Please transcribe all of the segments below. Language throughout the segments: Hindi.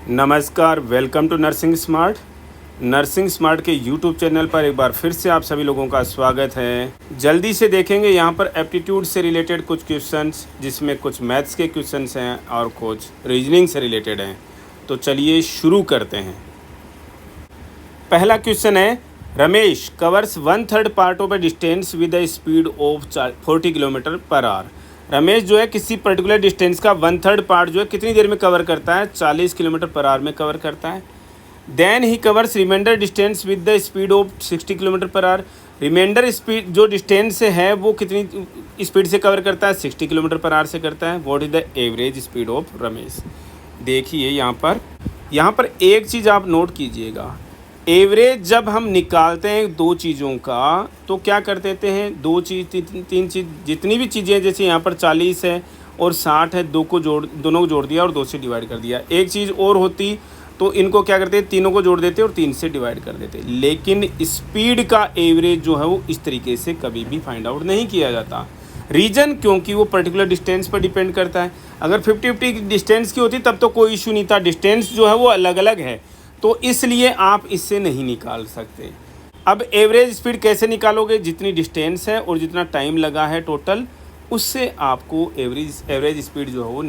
नमस्कार, welcome to nursing smart. Nursing smart के यूट्यूब चैनल पर एक बार फिर से आप सभी लोगों का स्वागत है। जल्दी से देखेंगे यहाँ पर एप्टीट्यूड से रिलेटेड कुछ क्वेश्चंस, जिसमें कुछ मैथ्स के क्वेश्चंस हैं और कुछ रीजनिंग से रिलेटेड हैं। तो चलिए शुरू करते हैं। पहला क्वेश्चन है, Ramesh covers 1/3 part of A distance with the speed of 40 kilometre per our. Ramesh जो है किसी पर्टिकुलर डिस्टेंस का 1/3 पार्ट जो है कितनी देर में कवर करता है? 40 किलोमीटर पर आवर में कवर करता है। Then he covers remainder distance with the speed of 60 kilometre per hour. Remainder speed जो डिस्टेंस है वो कितनी स्पीड से कवर करता है? 60 किलोमीटर पर आवर से करता है। What is the average speed of Ramesh? देखिए यहाँ पर एक चीज़ आप नोट कीजिएगा। एवरेज जब हम निकालते हैं दो चीज़ों का तो क्या कर देते हैं? दो चीज़ तीन चीज़ जितनी भी चीज़ें, जैसे यहाँ पर 40 है और 60 है, दोनों को जोड़ दिया और 2 से डिवाइड कर दिया। एक चीज़ और होती तो इनको क्या करते, तीनों को जोड़ देते और 3 से डिवाइड कर देते। लेकिन स्पीड का एवरेज जो है वो इस तरीके से कभी भी फाइंड आउट नहीं किया जाता। रीज़न क्योंकि वो पर्टिकुलर डिस्टेंस पर डिपेंड करता है। अगर 50-50 डिस्टेंस की होती तब तो कोई इशू नहीं था। डिस्टेंस जो है वो अलग अलग है, तो इसलिए आप इससे नहीं निकाल सकते। अब एवरेज स्पीड कैसे निकालोगे? जितनी डिस्टेंस है और जितना टाइम लगा है टोटल, उससे आपको एवरेज स्पीड जो है वो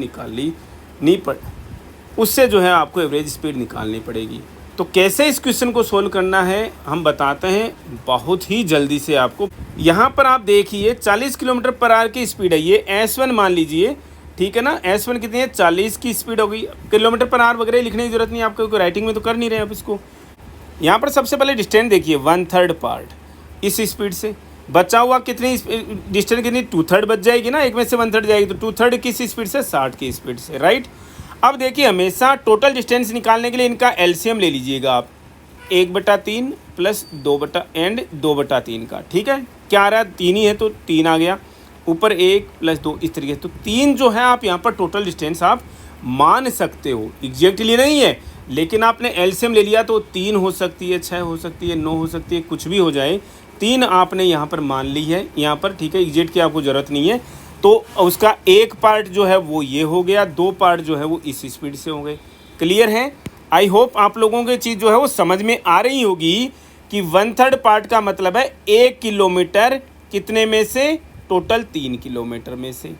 उससे जो है आपको एवरेज स्पीड निकालनी पड़ेगी। तो कैसे इस क्वेश्चन को सोल्व करना है हम बताते हैं बहुत ही जल्दी से आपको। यहाँ पर आप देखिए 40 किलोमीटर पर आवर की स्पीड है, ये S1 मान लीजिए, ठीक है ना। S1 कितनी है? 40 की स्पीड हो गई। किलोमीटर पर आवर वगैरह लिखने की जरूरत नहीं है आपको, क्योंकि राइटिंग में तो कर नहीं रहे आप इसको। यहाँ पर सबसे पहले डिस्टेंस देखिए, 1/3 पार्ट इस स्पीड से बचा हुआ कितनी डिस्टेंस, कितनी 2/3 बच जाएगी ना, एक में से 1/3 जाएगी, तो 2/3 किस स्पीड से? 60 की स्पीड से, राइट। अब देखिए हमेशा टोटल डिस्टेंस निकालने के लिए इनका एलसीएम ले लीजिएगा आप, 1/3 प्लस 2/3 का, ठीक है। क्या आ रहा है? 3 ही है तो 3 आ गया, ऊपर 1 प्लस 2 इस तरीके से। तो 3 जो है आप यहाँ पर टोटल डिस्टेंस आप मान सकते हो, एग्जैक्टली नहीं है, लेकिन आपने एलसीएम ले लिया तो 3 हो सकती है, 6 हो सकती है, 9 हो सकती है, कुछ भी हो जाए। 3 आपने यहाँ पर मान ली है यहाँ पर, ठीक है। एग्जैक्ट की आपको ज़रूरत नहीं है। तो उसका एक पार्ट जो है वो ये हो गया, 2 पार्ट जो है वो इस स्पीड से हो गए। क्लियर है? आई होप आप लोगों की चीज़ जो है वो समझ में आ रही होगी कि 1/3 पार्ट का मतलब है 1 किलोमीटर कितने में से? टोटल 3 किलोमीटर में से।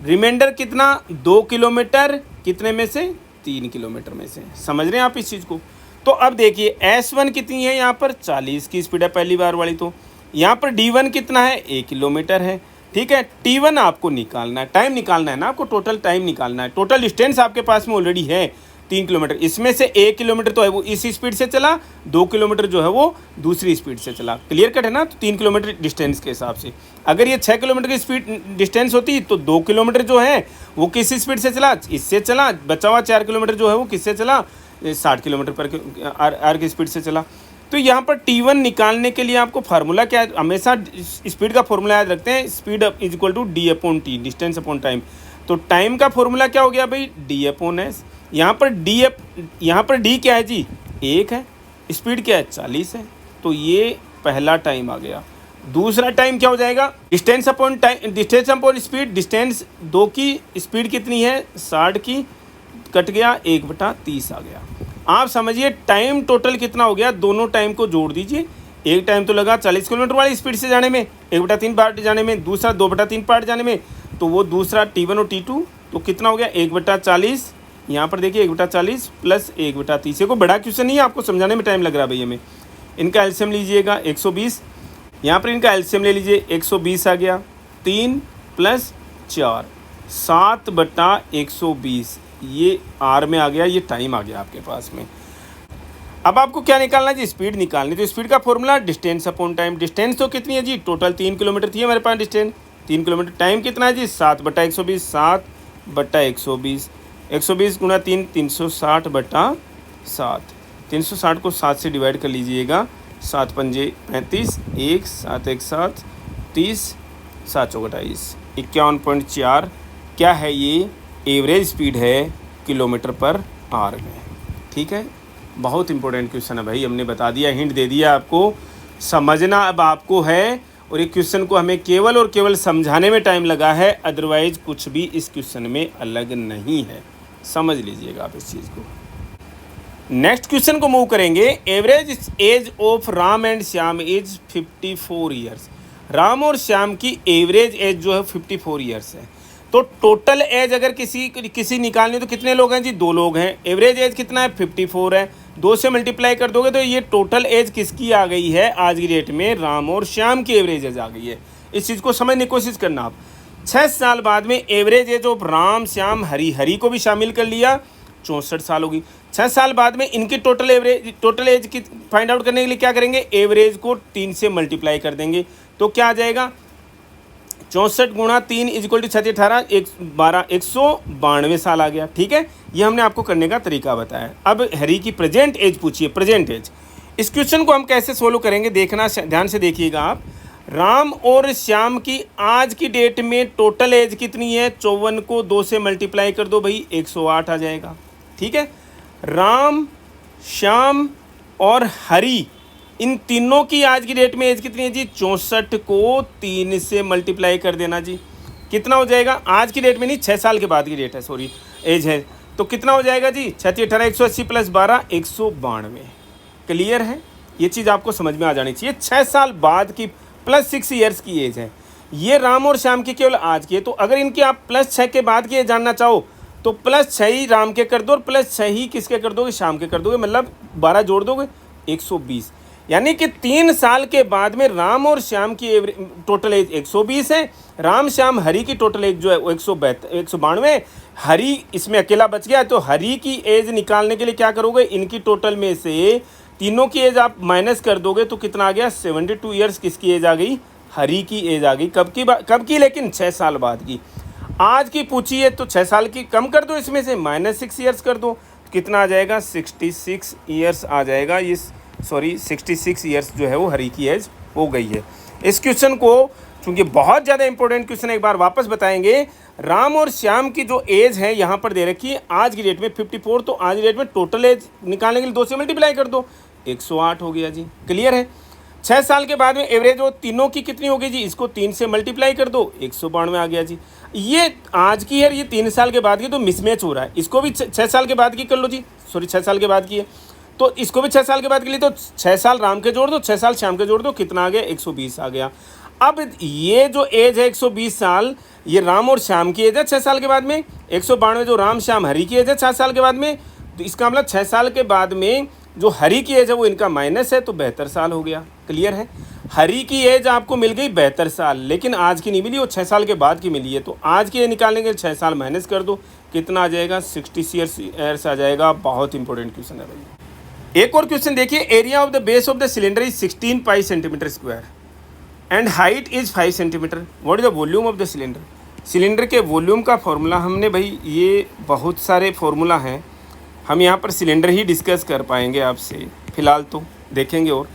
रिमाइंडर कितना? 2 किलोमीटर कितने में से? 3 किलोमीटर में से। समझ रहे हैं आप इस चीज़ को? तो अब देखिए S1 कितनी है? यहाँ पर 40 की स्पीड है पहली बार वाली। तो यहाँ पर D1 कितना है? 1 किलोमीटर है, ठीक है। T1 आपको निकालना है, टाइम निकालना है ना आपको, टोटल टाइम निकालना है। टोटल डिस्टेंस आपके पास में ऑलरेडी है 3 किलोमीटर, इसमें से 1 किलोमीटर तो है वो इस स्पीड से चला, 2 किलोमीटर जो है वो दूसरी स्पीड से चला। क्लियर कट है ना? तो 3 किलोमीटर डिस्टेंस के हिसाब से अगर ये 6 किलोमीटर की स्पीड डिस्टेंस होती तो 2 किलोमीटर जो है वो किस स्पीड से चला? इससे चला। बचा हुआ 4 किलोमीटर जो है वो किससे चला? 60 किलोमीटर पर आर की स्पीड से चला। तो यहाँ पर T1 निकालने के लिए आपको फार्मूला क्या है? हमेशा स्पीड का फॉर्मूला याद रखते हैं, speed is equal to D/T, distance upon time. तो टाइम का फॉर्मूला क्या हो गया भाई? D/S। यहाँ पर D क्या है जी? 1 है। स्पीड क्या है? 40 है। तो ये पहला टाइम आ गया। दूसरा टाइम क्या हो जाएगा? Distance upon time, distance upon speed. Distance 2 की, स्पीड कितनी है? 60 की, कट गया 1/30 आ गया। आप समझिए टाइम टोटल कितना हो गया? दोनों टाइम को जोड़ दीजिए। एक टाइम तो लगा 40 किलोमीटर वाली स्पीड से जाने में, 1/3 पार्ट जाने में, दूसरा 2/3 पार्ट जाने में, तो वो दूसरा T1 और T2 तो कितना हो गया? 1/40। यहाँ पर देखिए 1/40 प्लस 1/30। को बड़ा क्वेश्चन नहीं है, आपको समझाने में टाइम लग रहा है भाई हमें। इनका एलसीएम लीजिएगा 120, यहाँ पर इनका एलसीएम ले लीजिए 120 आ गया, 3 प्लस 4 7/120, ये आर में आ गया, ये टाइम आ गया आपके पास में। अब आपको क्या निकालना है जी? स्पीड निकालनी। तो स्पीड का formula distance upon time. Distance तो कितनी है जी? टोटल 3 किलोमीटर थी हमारे पास डिस्टेंस, 3 किलोमीटर। टाइम कितना है जी? 7/120, 7/120, 120 गुणा 3, 360/7। 360 को 7 से डिवाइड कर लीजिएगा, 7 पंजे 35, 1 7 1 7 30, 7 चौक 28, 51.4 क्या है? ये एवरेज स्पीड है किलोमीटर पर आवर में, ठीक है। बहुत इंपॉर्टेंट क्वेश्चन है भाई, हमने बता दिया, हिंट दे दिया आपको। समझना अब आपको है, और एक क्वेश्चन को हमें केवल और केवल समझाने में टाइम लगा है, अदरवाइज कुछ भी इस क्वेश्चन में अलग नहीं है। समझ लीजिएगा आप इस चीज़ को। नेक्स्ट क्वेश्चन को मूव करेंगे। Average age of Ram and Shyam is 54 years. Ram और श्याम की एवरेज एज जो है 54 ईयर्स है। तो टोटल एज अगर किसी निकालनी हो तो कितने लोग हैं जी? 2 लोग हैं। एवरेज एज कितना है? 54 है। 2 से मल्टीप्लाई कर दोगे तो ये टोटल एज किसकी आ गई है आज की डेट में? राम और श्याम की एवरेज एज आ गई है। इस चीज़ को समझने की कोशिश करना आप। 6 साल बाद में average age of Ram Shyam Hari को भी शामिल कर लिया, 64 साल होगी। 6 साल बाद में इनकी टोटल एज की फाइंड आउट करने के लिए क्या करेंगे? एवरेज को 3 से मल्टीप्लाई कर देंगे तो क्या आ जाएगा? 64 गुणा 3 इज इक्वल टू 6 18 192 साल आ गया। ठीक है, ये हमने आपको करने का तरीका बताया। अब हरी की प्रेजेंट एज पूछिए, प्रेजेंट एज। इस क्वेश्चन को हम कैसे सोल्व करेंगे देखना, ध्यान से देखिएगा आप। राम और श्याम की आज की डेट में टोटल एज कितनी है? 54 को 2 से मल्टीप्लाई कर दो भाई, 108 आ जाएगा। ठीक है, राम श्याम और हरी इन तीनों की आज की डेट में एज कितनी है जी? 64 को 3 से मल्टीप्लाई कर देना जी। कितना हो जाएगा? आज की डेट में नहीं, 6 साल के बाद की डेट है, सॉरी एज है। तो कितना हो जाएगा जी? 36 18 180 प्लस 12 192। क्लियर है? ये चीज़ आपको समझ में आ जानी चाहिए। 6 साल बाद की प्लस 6 ईयर्स की एज है। ये राम और श्याम की केवल आज की है। तो अगर इनकी आप प्लस 6 के बाद की एज जानना चाहो तो प्लस 6 ही राम के कर दो और प्लस 6 ही किसके कर दोगे? श्याम के कर दोगे। मतलब 12 जोड़ दोगे, 120। यानी कि 3 साल के बाद में राम और श्याम की टोटल एज 120 है। राम श्याम हरी की टोटल एज जो है वो 192। हरी इसमें अकेला बच गया, तो हरी की एज निकालने के लिए क्या करोगे? इनकी टोटल में से तीनों की एज आप माइनस कर दोगे तो कितना आ गया? 72 ईयर्स किसकी एज आ गई? हरी की एज आ गई। कब की? लेकिन 6 साल बाद की। आज की पूछी है तो 6 साल की कम कर दो, इसमें से -6 ईयर्स कर दो, कितना आ जाएगा? 66 ईयर्स आ जाएगा। ये 66 ईयर्स जो है वो हरी की एज हो गई है। इस क्वेश्चन को चूंकि बहुत ज़्यादा इंपॉर्टेंट क्वेश्चन, एक बार वापस बताएंगे। राम और श्याम की जो एज है यहाँ पर दे रखी है आज की डेट में 54, तो आज की डेट में टोटल एज निकालने के लिए 2 से मल्टीप्लाई कर दो, 108 हो गया जी। क्लियर है? 6 साल के बाद में एवरेज वो तीनों की कितनी होगी जी? इसको 3 से मल्टीप्लाई कर दो, 192 आ गया जी। ये आज की है, ये 3 साल के बाद की, तो मिसमैच हो रहा है। इसको भी 6 साल के बाद की कर लो जी, सॉरी 6 साल के बाद की है तो इसको भी 6 साल के बाद के लिए, तो 6 साल राम के जोड़ दो, 6 साल श्याम के जोड़ दो, कितना आ गया? 120 आ गया। अब ये जो एज है 120 साल, ये राम और श्याम की एज है 6 साल के बाद में। 192 जो राम श्याम हरी की एज है 6 साल के बाद में, तो इसका मतलब 6 साल के बाद में जो हरी की एज है वो इनका माइनस है, तो 72 साल हो गया। क्लियर है? हरी की एज आपको मिल गई 72 साल, लेकिन आज की नहीं मिली, वो 6 साल के बाद की मिली है। तो आज की निकालने के 6 साल माइनस कर दो, कितना आ जाएगा? 60 ईयर्स आ जाएगा। बहुत इंपॉर्टेंट क्वेश्चन है भाई। एक और क्वेश्चन देखिए। Area of the base of the cylinder is 16 pi centimetre square and height is 5 centimetre. What is the volume of the cylinder? Cylinder के वॉल्यूम का फॉर्मूला हमने भाई, ये बहुत सारे फॉर्मूला हैं, हम यहाँ पर सिलेंडर ही डिस्कस कर पाएंगे आपसे, फिलहाल तो देखेंगे। और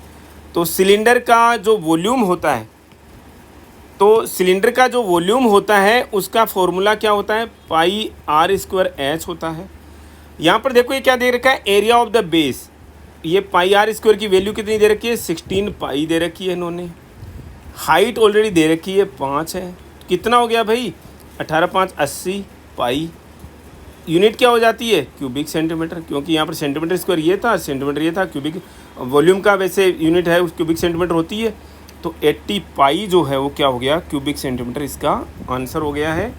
तो सिलेंडर का जो वॉल्यूम होता है, तो सिलेंडर का जो वॉल्यूम होता है उसका फॉर्मूला क्या होता है? पाई आर स्क्वायर एच होता है। यहाँ पर देखो ये क्या दे रखा है? Area of the base. ये पाई आर स्क्वायर की वैल्यू कितनी दे रखी है? 16 पाई दे रखी है इन्होंने। हाइट ऑलरेडी दे रखी है 5 है, कितना हो गया भाई? 18 5 80 पाई। यूनिट क्या हो जाती है? क्यूबिक सेंटीमीटर, क्योंकि यहाँ पर सेंटीमीटर स्क्वायर ये था, सेंटीमीटर ये था, क्यूबिक वॉल्यूम का वैसे यूनिट है क्यूबिक सेंटीमीटर होती है। तो 80 पाई जो है वो क्या हो गया? क्यूबिक सेंटीमीटर इसका आंसर हो गया है।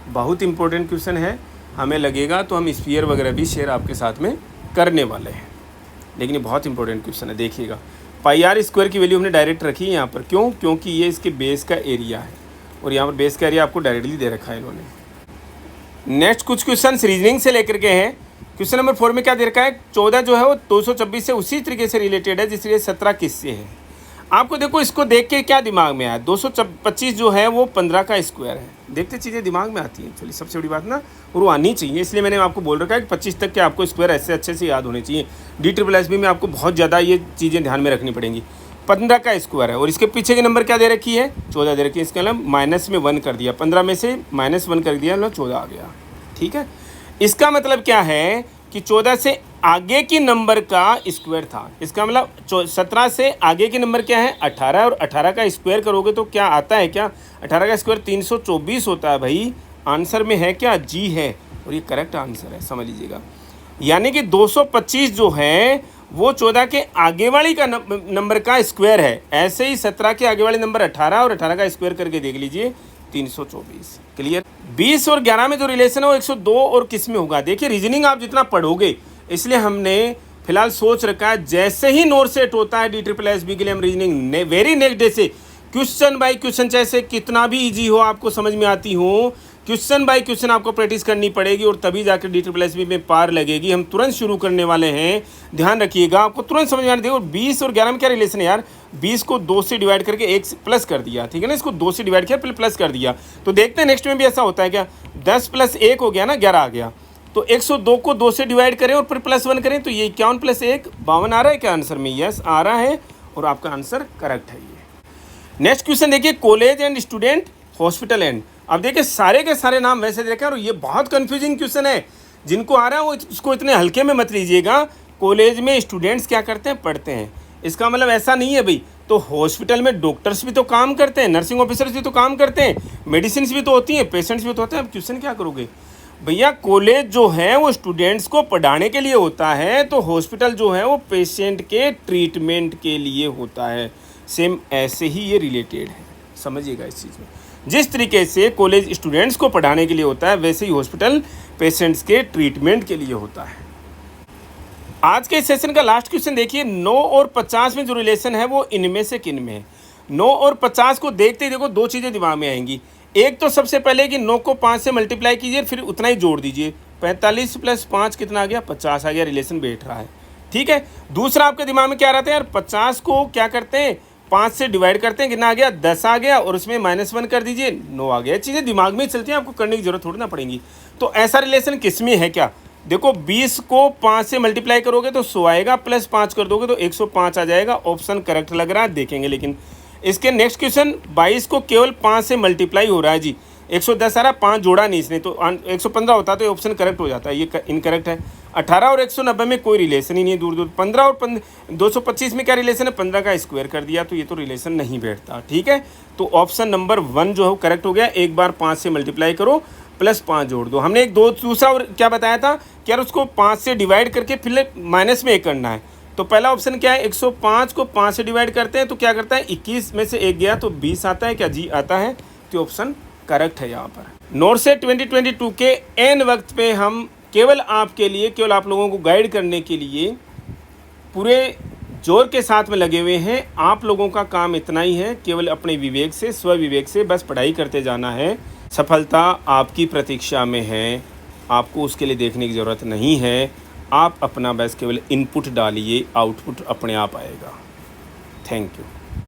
बहुत इंपॉर्टेंट क्वेश्चन है, हमें लगेगा तो हम स्फीयर वगैरह भी शेयर आपके साथ में करने वाले हैं, लेकिन ये बहुत इंपॉर्टेंट क्वेश्चन है। देखिएगा, पाई आर स्क्वायर की वैल्यू हमने डायरेक्ट रखी है यहाँ पर, क्यों? क्योंकि ये इसके बेस का एरिया है और यहाँ पर बेस का एरिया आपको डायरेक्टली दे रखा है इन्होंने। नेक्स्ट कुछ क्वेश्चन रीजनिंग से लेकर के हैं। क्वेश्चन नंबर 4 में क्या दे रखा है? 14 जो है वो 226 से उसी तरीके से रिलेटेड है जिसलिए 17 किससे है। आपको देखो, इसको देख के क्या दिमाग में आया? 225 जो है वो 15 का स्क्वायर है। देखते चीज़ें दिमाग में आती हैं। चलिए, सबसे बड़ी बात ना वो आनी चाहिए, इसलिए मैंने आपको बोल रखा है कि 25 तक के आपको स्क्वायर ऐसे अच्छे से याद होने चाहिए। DSSB में आपको बहुत ज़्यादा ये चीज़ें ध्यान में रखनी पड़ेंगी। 15 का स्क्वायर है और इसके पीछे के नंबर क्या दे रखी है? 14 दे रखी है। इसका मतलब माइनस में 1 कर दिया, 15 में से -1 कर दिया, मतलब 14 आ गया। ठीक है, इसका मतलब क्या है कि 14 से आगे की नंबर का स्क्वायर था। इसका मतलब 17 से आगे की नंबर क्या है? 18, और 18 का स्क्वायर करोगे तो क्या आता है? क्या 18 का स्क्वायर 324 होता है भाई। आंसर में है क्या? जी है, और ये करेक्ट आंसर है, समझ लीजिएगा। यानी कि 225 जो है वो 14 के आगे वाली का नंबर का स्क्वायर है। ऐसे ही 17 के आगे वाले नंबर 18 और 18 का स्क्वायर करके देख लीजिए 324। क्लियर। 20 और 11 में जो रिलेशन है वो 102 और किस में होगा। देखिए रीजनिंग आप जितना पढ़ोगे, इसलिए हमने फिलहाल सोच रखा है जैसे ही नोट सेट होता है DSSB के लिए हम रीजनिंग वेरी नेक्स्ट डे से क्वेश्चन बाय क्वेश्चन, चाहे कितना भी इजी हो, आपको समझ में आती हो, क्वेश्चन बाय क्वेश्चन आपको प्रैक्टिस करनी पड़ेगी और तभी जाकर DSSB में पार लगेगी। हम तुरंत शुरू करने वाले हैं, ध्यान रखिएगा, आपको तुरंत समझ में आना। देखो 20 और 11 में क्या रिलेशन है यार, 20 को 2 से डिवाइड करके 1 से प्लस कर दिया, ठीक है ना, इसको 2 से डिवाइड किया प्लस कर दिया। तो देखते हैं नेक्स्ट में भी ऐसा होता है क्या। 10 + 1 हो गया ना, 11 आ गया। तो 102 को 2 से डिवाइड करें और फिर +1 करें तो ये 51 + 1 52 आ रहा है क्या आंसर में। यस आ रहा है और आपका आंसर करेक्ट है ये। नेक्स्ट क्वेश्चन देखिए, college and student, hospital and. अब देखिए सारे के सारे नाम वैसे देखें और ये बहुत कंफ्यूजिंग क्वेश्चन है। जिनको आ रहा है वो इसको इतने हल्के में मत लीजिएगा। कॉलेज में स्टूडेंट्स क्या करते हैं, पढ़ते हैं, इसका मतलब ऐसा नहीं है भाई। तो हॉस्पिटल में डॉक्टर्स भी तो काम करते हैं, नर्सिंग ऑफिसर्स भी तो काम करते हैं, मेडिसिन भी तो होती हैं, पेशेंट्स भी तो होते हैं। अब क्वेश्चन क्या करोगे भैया, कॉलेज जो है वो स्टूडेंट्स को पढ़ाने के लिए होता है, तो हॉस्पिटल जो है वो पेशेंट के ट्रीटमेंट के लिए होता है। सेम ऐसे ही ये रिलेटेड है, समझिएगा इस चीज़ में। जिस तरीके से कॉलेज स्टूडेंट्स को पढ़ाने के लिए होता है, वैसे ही हॉस्पिटल पेशेंट्स के ट्रीटमेंट के लिए होता है। आज के सेशन का लास्ट क्वेश्चन देखिए, 9 और 50 में जो रिलेशन है वो इनमें से किन में है। 9 और 50 को देखते ही देखो दो चीज़ें दिमाग में आएंगी। एक तो सबसे पहले कि 9 को 5 से मल्टीप्लाई कीजिए, फिर उतना ही जोड़ दीजिए। 45 + 5 कितना आ गया, 50 आ गया, रिलेशन बैठ रहा है, ठीक है। दूसरा आपके दिमाग में क्या रहता है यार, 50 को क्या करते हैं, 5 से डिवाइड करते हैं, कितना आ गया, 10 आ गया, और उसमें -1 कर दीजिए, 9 आ गया। चीज़ें दिमाग में चलती हैं, आपको करने की जरूरत थोड़ी ना पड़ेगी। तो ऐसा रिलेशन किस में है क्या, देखो 20 को 5 से मल्टीप्लाई करोगे तो 100 आएगा, +5 कर दोगे तो 105 आ जाएगा। ऑप्शन करेक्ट लग रहा है, देखेंगे। लेकिन इसके नेक्स्ट क्वेश्चन, 22 को केवल 5 से मल्टीप्लाई हो रहा है जी, 110 आ रहा, 5 जोड़ा नहीं इसने, तो 115 होता तो ऑप्शन करेक्ट हो जाता है, ये इनकरेक्ट है। 18 और 190 में कोई रिलेशन ही नहीं है, दूर दूर। 15 और 225 में क्या रिलेशन है, 15 का स्क्वायर कर दिया, तो ये तो रिलेशन नहीं बैठता, ठीक है। तो ऑप्शन नंबर 1 जो है करेक्ट हो गया। एक बार 5 से मल्टीप्लाई करो, +5 जोड़ दो। हमने एक दूसरा और क्या बताया था कि यार उसको 5 से डिवाइड करके फिर माइनस में 1 करना है। तो पहला ऑप्शन क्या है, 105 को 5 से डिवाइड करते हैं तो क्या करता है, 21 में से 1 गया तो 20 आता है क्या, जी आता है। तो ऑप्शन करेक्ट है यहाँ पर। नोट से 2022 के एन वक्त पे हम केवल आपके लिए, केवल आप लोगों को गाइड करने के लिए पूरे जोर के साथ में लगे हुए हैं। आप लोगों का काम इतना ही है, केवल अपने विवेक से, स्व विवेक से बस पढ़ाई करते जाना है। सफलता आपकी प्रतीक्षा में है, आपको उसके लिए देखने की ज़रूरत नहीं है। आप अपना बस केवल इनपुट डालिए, आउटपुट अपने आप आएगा। Thank you.